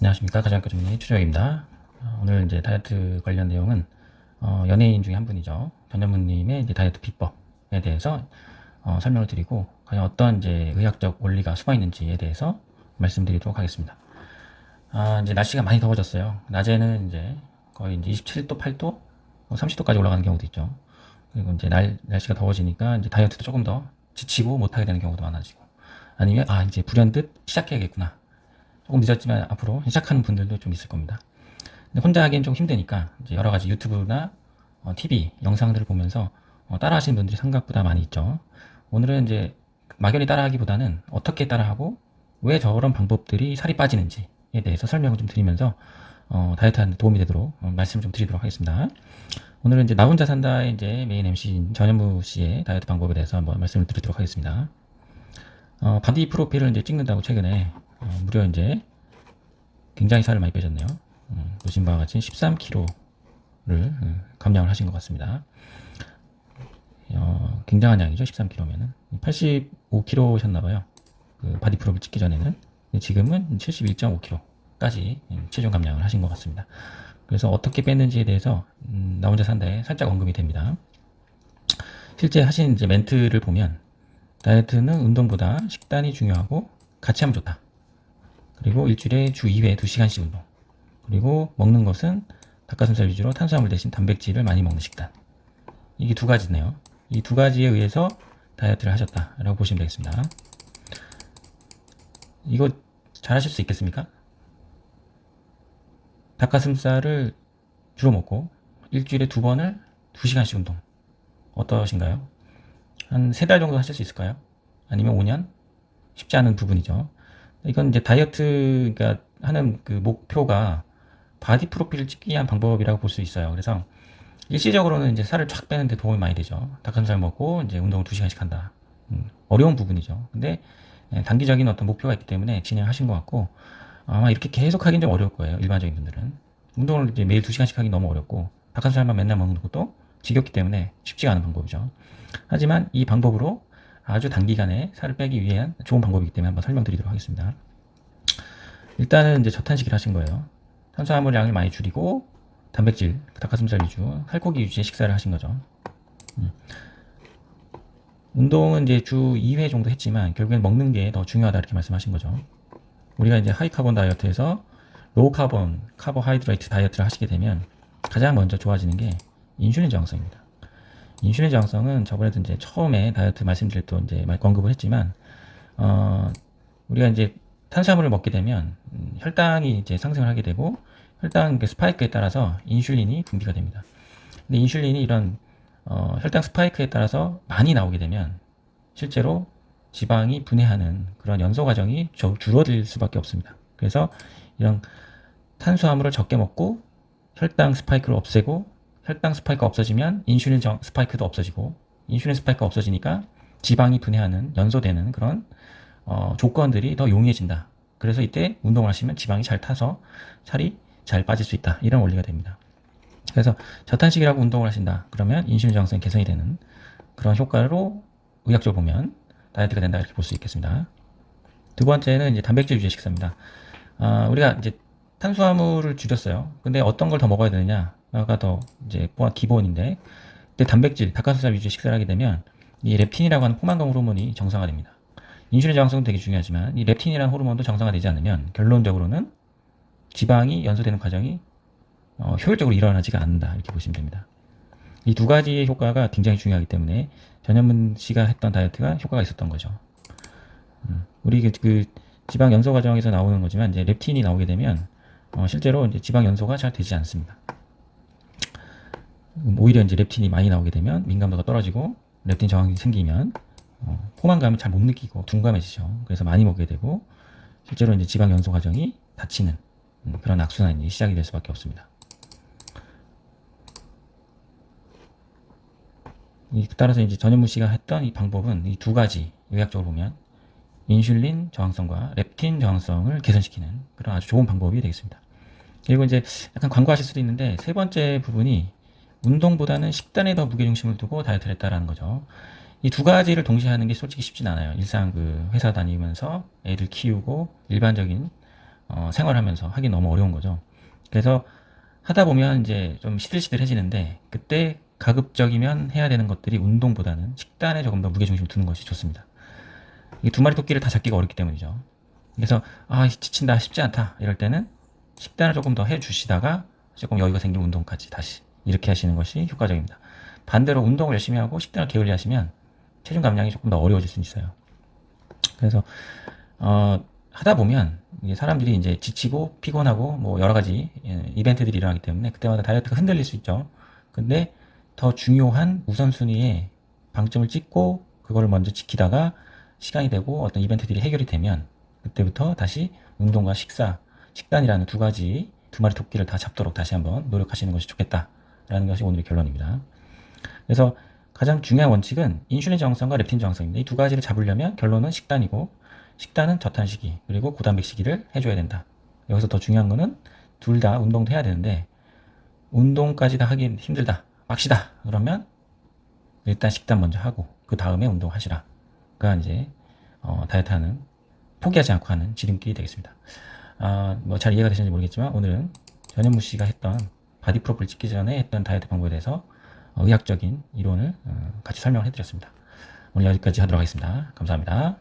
안녕하십니까. 가정학과 전문의 최재혁입니다. 오늘 이제 다이어트 관련 내용은 연예인 중에 한 분이죠. 전현무님의 이제 다이어트 비법에 대해서 설명을 드리고 과연 어떤 이제 의학적 원리가 숨어 있는지에 대해서 말씀드리도록 하겠습니다. 이제 날씨가 많이 더워졌어요. 낮에는 이제 거의 이제 27도, 8도, 30도까지 올라가는 경우도 있죠. 그리고 이제 날씨가 더워지니까 이제 다이어트도 조금 더 지치고 못하게 되는 경우도 많아지고 아니면 이제 불현듯 시작해야겠구나. 조금 늦었지만 앞으로 시작하는 분들도 좀 있을 겁니다. 근데 혼자 하기엔 좀 힘드니까 이제 여러 가지 유튜브나 TV 영상들을 보면서 따라 하시는 분들이 생각보다 많이 있죠. 오늘은 이제 막연히 따라하기보다는 어떻게 따라하고 왜 저런 방법들이 살이 빠지는지에 대해서 설명을 좀 드리면서 다이어트 하는 데 도움이 되도록 말씀을 좀 드리도록 하겠습니다. 오늘은 이제 나 혼자 산다의 이제 메인 MC인 전현무 씨의 다이어트 방법에 대해서 한번 말씀을 드리도록 하겠습니다. 바디 프로필을 이제 찍는다고 최근에 무려 이제 굉장히 살을 많이 빼셨네요. 보신 바와 같이 13kg를 감량을 하신 것 같습니다. 굉장한 양이죠. 13kg면은 85kg셨나봐요. 그 바디 프로필 찍기 전에는. 지금은 71.5kg까지 체중 감량을 하신 것 같습니다. 그래서 어떻게 뺐는지에 대해서 나 혼자 산다에 살짝 언급이 됩니다. 실제 하신 이제 멘트를 보면 다이어트는 운동보다 식단이 중요하고 같이 하면 좋다. 그리고 일주일에 주 2회 2시간씩 운동. 그리고 먹는 것은 닭가슴살 위주로 탄수화물 대신 단백질을 많이 먹는 식단. 이게 두 가지네요. 이 두 가지에 의해서 다이어트를 하셨다라고 보시면 되겠습니다. 이거 잘하실 수 있겠습니까? 닭가슴살을 주로 먹고 일주일에 2번을 2시간씩 운동. 어떠신가요? 한 3달 정도 하실 수 있을까요? 아니면 5년? 쉽지 않은 부분이죠. 이건 이제 다이어트가 하는 그 목표가 바디 프로필을 찍기 위한 방법이라고 볼 수 있어요. 그래서 일시적으로는 이제 살을 쫙 빼는데 도움이 많이 되죠. 닭가슴살 먹고 이제 운동을 2시간씩 한다. 어려운 부분이죠. 근데 단기적인 어떤 목표가 있기 때문에 진행하신 것 같고 아마 이렇게 계속 하긴 좀 어려울 거예요. 일반적인 분들은. 운동을 이제 매일 2시간씩 하기 너무 어렵고 닭가슴살만 맨날 먹는 것도 지겹기 때문에 쉽지가 않은 방법이죠. 하지만 이 방법으로 아주 단기간에 살을 빼기 위한 좋은 방법이기 때문에 한번 설명드리도록 하겠습니다. 일단은 이제 저탄식을 하신 거예요. 탄수화물 양을 많이 줄이고 단백질, 닭가슴살 위주, 살코기 위주의 식사를 하신 거죠. 운동은 이제 주 2회 정도 했지만 결국엔 먹는 게 더 중요하다 이렇게 말씀하신 거죠. 우리가 이제 하이카본 다이어트에서 로우 카본, 카보하이드레이트 다이어트를 하시게 되면 가장 먼저 좋아지는 게 인슐린 저항성입니다. 인슐린 저항성은 저번에도 이제 처음에 다이어트 말씀드릴 때 이제 언급을 했지만, 우리가 이제 탄수화물을 먹게 되면 혈당이 이제 상승을 하게 되고 혈당 그 스파이크에 따라서 인슐린이 분비가 됩니다. 근데 인슐린이 이런 혈당 스파이크에 따라서 많이 나오게 되면 실제로 지방이 분해하는 그런 연소 과정이 줄어들 수밖에 없습니다. 그래서 이런 탄수화물을 적게 먹고 혈당 스파이크를 없애고 혈당 스파이크가 없어지면 인슐린 스파이크도 없어지고 인슐린 스파이크가 없어지니까 지방이 분해하는 연소되는 그런 조건들이 더 용이해진다. 그래서 이때 운동을 하시면 지방이 잘 타서 살이 잘 빠질 수 있다. 이런 원리가 됩니다. 그래서 저탄식이라고 운동을 하신다. 그러면 인슐린 저항성이 개선이 되는 그런 효과로 의학적으로 보면 다이어트가 된다 이렇게 볼 수 있겠습니다. 두 번째는 이제 단백질 위주의 식사입니다. 우리가 이제 탄수화물을 줄였어요. 근데 어떤 걸 더 먹어야 되느냐가 더 이제 기본인데, 근데 단백질, 닭가슴살 위주의 식사를 하게 되면 이 렙틴이라고 하는 포만감 호르몬이 정상화됩니다. 인슐린 저항성도 되게 중요하지만 이 렙틴이라는 호르몬도 정상화되지 않으면 결론적으로는 지방이 연소되는 과정이 효율적으로 일어나지가 않는다 이렇게 보시면 됩니다. 이 두 가지의 효과가 굉장히 중요하기 때문에 전현문 씨가 했던 다이어트가 효과가 있었던 거죠. 우리 그 지방 연소 과정에서 나오는 거지만 이제 렙틴이 나오게 되면 실제로 이제 지방 연소가 잘 되지 않습니다. 오히려 이제 렙틴이 많이 나오게 되면 민감도가 떨어지고 렙틴 저항이 생기면 포만감을 잘 못 느끼고 둔감해지죠. 그래서 많이 먹게 되고 실제로 이제 지방 연소 과정이 닫히는 그런 악순환이 시작이 될 수밖에 없습니다. 따라서 이제 전현무 씨가 했던 이 방법은 이 두 가지 의학적으로 보면 인슐린 저항성과 렙틴 저항성을 개선시키는 그런 아주 좋은 방법이 되겠습니다. 그리고 이제 약간 광고하실 수도 있는데 세 번째 부분이 운동보다는 식단에 더 무게중심을 두고 다이어트를 했다라는 거죠. 이 두 가지를 동시에 하는 게 솔직히 쉽진 않아요. 일상 그 회사 다니면서 애들 키우고 일반적인 생활하면서 하기 너무 어려운 거죠. 그래서 하다 보면 이제 좀 시들시들해지는데 그때 가급적이면 해야 되는 것들이 운동보다는 식단에 조금 더 무게중심을 두는 것이 좋습니다. 이 두 마리 토끼를 다 잡기가 어렵기 때문이죠. 그래서 지친다 쉽지 않다 이럴 때는 식단을 조금 더 해주시다가 조금 여유가 생기면 운동까지 다시 이렇게 하시는 것이 효과적입니다. 반대로 운동을 열심히 하고 식단을 게을리 하시면 체중 감량이 조금 더 어려워질 수 있어요. 그래서 하다 보면 사람들이 이제 지치고 피곤하고 뭐 여러 가지 이벤트들이 일어나기 때문에 그때마다 다이어트가 흔들릴 수 있죠. 근데 더 중요한 우선순위에 방점을 찍고 그거를 먼저 지키다가 시간이 되고 어떤 이벤트들이 해결이 되면 그때부터 다시 운동과 식단이라는 두 마리 토끼를 다 잡도록 다시 한번 노력하시는 것이 좋겠다라는 것이 오늘의 결론입니다. 그래서 가장 중요한 원칙은 인슐린 저항성과 렙틴 저항성입니다. 이 두 가지를 잡으려면 결론은 식단이고 식단은 저탄식이 그리고 고단백 식이를 해줘야 된다. 여기서 더 중요한 거는 둘 다 운동도 해야 되는데 운동까지 다 하기 힘들다. 빡시다. 그러면 일단 식단 먼저 하고 그 다음에 운동하시라가 이제 다이어트하는 포기하지 않고 하는 지름길이 되겠습니다. 뭐 잘 이해가 되셨는지 모르겠지만 오늘은 전현무 씨가 했던 바디 프로필 찍기 전에 했던 다이어트 방법에 대해서 의학적인 이론을 같이 설명을 해드렸습니다. 오늘 여기까지 하도록 하겠습니다. 감사합니다.